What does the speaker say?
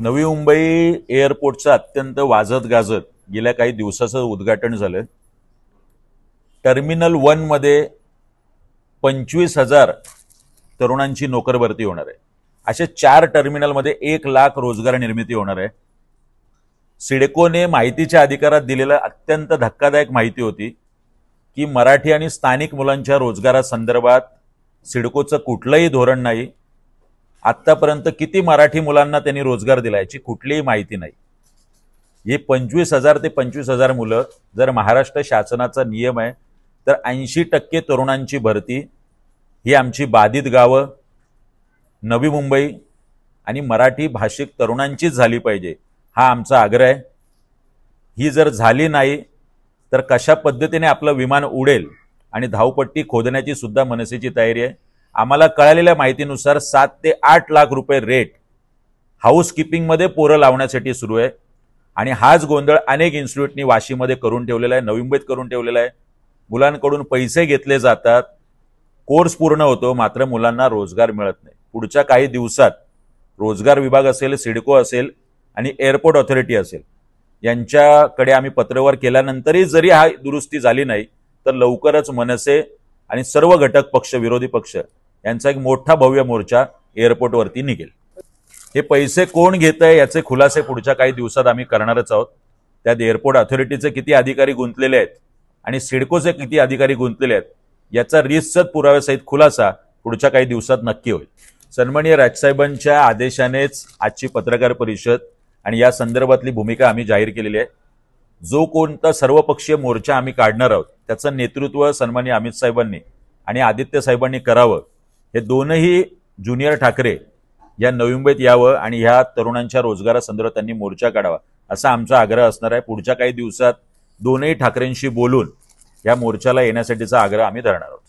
नवी मुंबई एअरपोर्टचं अत्यंत वाजत गाजत गेल्या काही दिवसाचं उद्घाटन झालं। टर्मिनल 1 मध्ये 25,000 तरुणांची नोकर भरती होणार आहे। असे 4 टर्मिनलमध्ये 1 लाख रोजगार निर्मिती होणार आहे। सिडकोने माहितीच्या अधिकारात दिलेला अत्यंत धक्कादायक माहिती होती की मराठी आणि स्थानिक मुलांच्या रोजगारासंदर्भात सिडकोचं कुठलंही धोरण नाही। आतापर्यंत किती मराठी मुलांना त्यांनी रोजगार दिला याची कुठलीही माहिती नाही। हे 25,000 ते 25,000 मुलं जर महाराष्ट्र शासनाचा नियम आहे तर 80% तरुणांची भरती ही आमची बाधित गावं, नवी मुंबई आणि मराठी भाषिक तरुणांचीच झाली पाहिजे, हा आमचा आग्रह आहे। ही जर झाली नाही तर कशा पद्धतीने आपलं विमान उडेल आणि धावपट्टी खोदण्याची सुद्धा मनसेची तयारी आहे। आम्हाला कळालेल्या माहितीनुसार 7 ते 8 लाख रुपये रेट हाऊसकीपिंग मध्ये पोरं लावण्यासाठी सुरू आहे आणि हाच गोंधळ अनेक इन्स्टिट्यूटनी वाशीमध्ये करून ठेवलेला आहे, नवी मुंबईत करून ठेवलेला आहे। मुलांकडून पैसे घेतले जातात, कोर्स पूर्ण होतो, मात्र मुलांना रोजगार मिळत नाही। पुढच्या काही दिवसात रोजगार विभाग असेल, सिडको असेल आणि एअरपोर्ट ऑथॉरिटी असेल यांच्याकडे आम्ही पत्रव्यवहार केल्यानंतरही जरी हा दुरुस्ती झाली नाही तर लवकरच मनसे आणि सर्व घटक पक्ष, विरोधी पक्ष यांचा एक मोठा भव्य मोर्चा एअरपोर्टवरती निघेल। हे पैसे कोण घेतंय याचे खुलासे पुढच्या काही दिवसात आम्ही करणारच आहोत। त्यात एअरपोर्ट ऑथॉरिटीचे किती अधिकारी गुंतलेले आहेत आणि सिडकोचे किती अधिकारी गुंतलेले आहेत याचा रीतसर पुराव्यासहित खुलासा पुढच्या काही दिवसात नक्की होईल। सन्माननीय राजसाहेबांच्या आदेशानेच आजची पत्रकार परिषद आणि या संदर्भातली भूमिका आम्ही जाहीर केलेली आहे। जो कोणता सर्वपक्षीय मोर्चा आम्ही काढणार आहोत त्याचं नेतृत्व सन्माननीय अमित साहेबांनी आणि आदित्य साहेबांनी करावं। हे दोनही ज्युनियर ठाकरे या नवी मुंबईत यावं आणि ह्या तरुणांच्या रोजगारासंदर्भात त्यांनी मोर्चा काढावा असा आमचा आग्रह असणार आहे। पुढच्या काही दिवसात दोनही ठाकरेंशी बोलून या मोर्चाला येण्यासाठीचा आग्रह आम्ही धरणार आहोत।